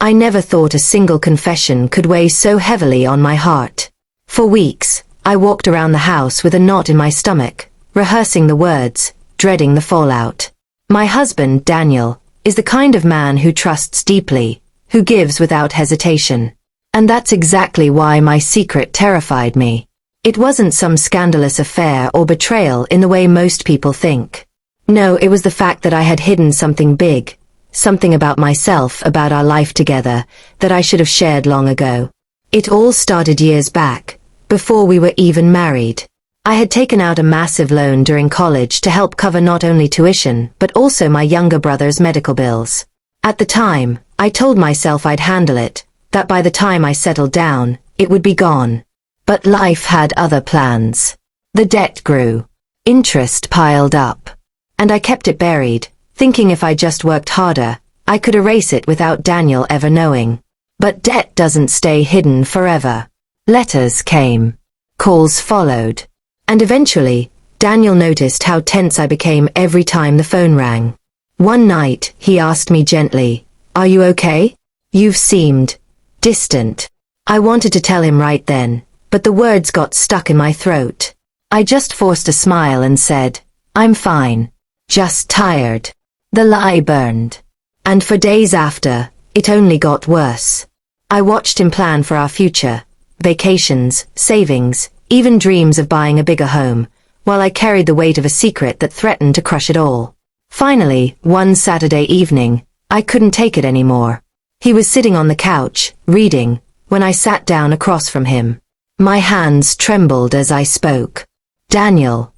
I never thought a single confession could weigh so heavily on my heart. For weeks, I walked around the house with a knot in my stomach, rehearsing the words, dreading the fallout. My husband, Daniel, is the kind of man who trusts deeply, who gives without hesitation. And that's exactly why my secret terrified me. It wasn't some scandalous affair or betrayal in the way most people think. No, it was the fact that I had hidden something big, something about myself, about our life together, that I should have shared long ago. It all started years back, before we were even married. I had taken out a massive loan during college to help cover not only tuition, but also my younger brother's medical bills. At the time, I told myself I'd handle it, that by the time I settled down, it would be gone. But life had other plans. The debt grew. Interest piled up. And I kept it buried, thinking if I just worked harder, I could erase it without Daniel ever knowing. But debt doesn't stay hidden forever. Letters came. Calls followed. And eventually, Daniel noticed how tense I became every time the phone rang. One night, he asked me gently, "Are you okay? You've seemed distant." I wanted to tell him right then, but the words got stuck in my throat. I just forced a smile and said, "I'm fine. Just tired." The lie burned. And for days after, it only got worse. I watched him plan for our future, vacations, savings, even dreams of buying a bigger home, while I carried the weight of a secret that threatened to crush it all. Finally, one Saturday evening, I couldn't take it anymore. He was sitting on the couch, reading, when I sat down across from him. My hands trembled as I spoke. "Daniel,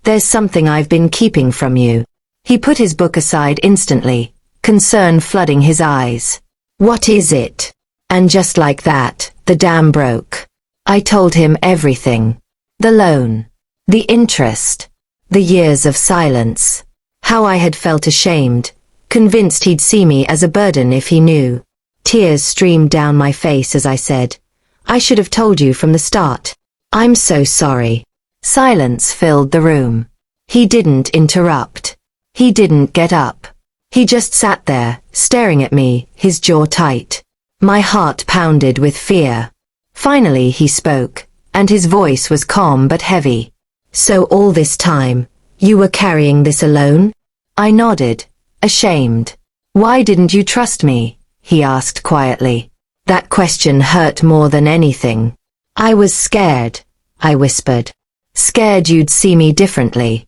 there's something I've been keeping from you." He put his book aside instantly, concern flooding his eyes. "What is it?" And just like that, the dam broke. I told him everything. The loan. The interest. The years of silence. How I had felt ashamed, convinced he'd see me as a burden if he knew. Tears streamed down my face as I said, "I should have told you from the start. I'm so sorry." Silence filled the room. He didn't interrupt. He didn't get up. He just sat there, staring at me, his jaw tight. My heart pounded with fear. Finally he spoke, and his voice was calm but heavy. "So all this time, you were carrying this alone?" I nodded, ashamed. "Why didn't you trust me?" he asked quietly. That question hurt more than anything. "I was scared," I whispered. "Scared you'd see me differently.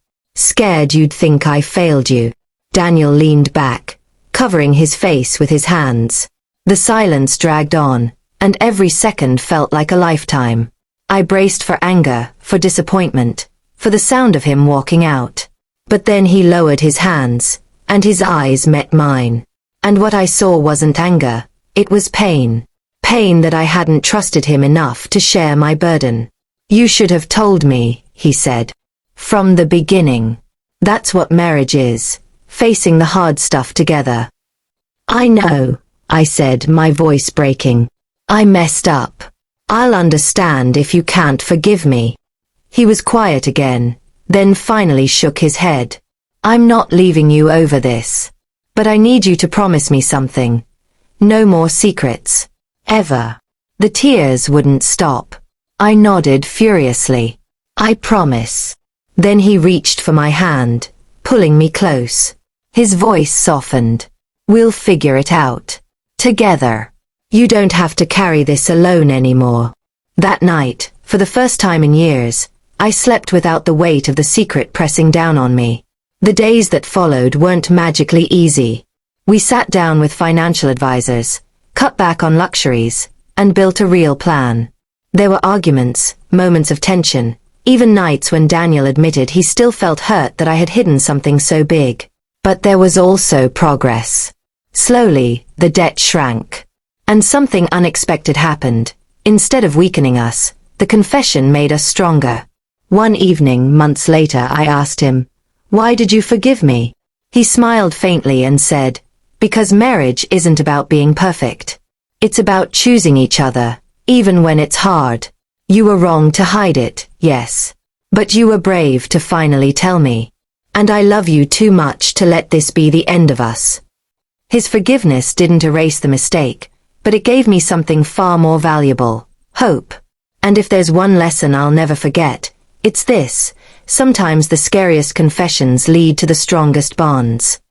Scared you'd think I failed you." Daniel leaned back, covering his face with his hands. The silence dragged on, and every second felt like a lifetime. I braced for anger, for disappointment, for the sound of him walking out. But then he lowered his hands, and his eyes met mine. And what I saw wasn't anger, it was pain. Pain that I hadn't trusted him enough to share my burden. "You should have told me," he said. "From the beginning. That's what marriage is, facing the hard stuff together." "I know," I said, my voice breaking. "I messed up. I'll understand if you can't forgive me." He was quiet again, then finally shook his head. "I'm not leaving you over this. But I need you to promise me something. No more secrets. Ever." The tears wouldn't stop. I nodded furiously. "I promise." Then he reached for my hand, pulling me close. His voice softened. "We'll figure it out. Together. You don't have to carry this alone anymore." That night, for the first time in years, I slept without the weight of the secret pressing down on me. The days that followed weren't magically easy. We sat down with financial advisors, cut back on luxuries, and built a real plan. There were arguments, moments of tension, even nights when Daniel admitted he still felt hurt that I had hidden something so big. But there was also progress. Slowly, the debt shrank. And something unexpected happened. Instead of weakening us, the confession made us stronger. One evening, months later, I asked him, "Why did you forgive me?" He smiled faintly and said, "Because marriage isn't about being perfect. It's about choosing each other, even when it's hard. You were wrong to hide it, yes. But you were brave to finally tell me. And I love you too much to let this be the end of us." His forgiveness didn't erase the mistake, but it gave me something far more valuable: hope. And if there's one lesson I'll never forget, it's this: sometimes the scariest confessions lead to the strongest bonds.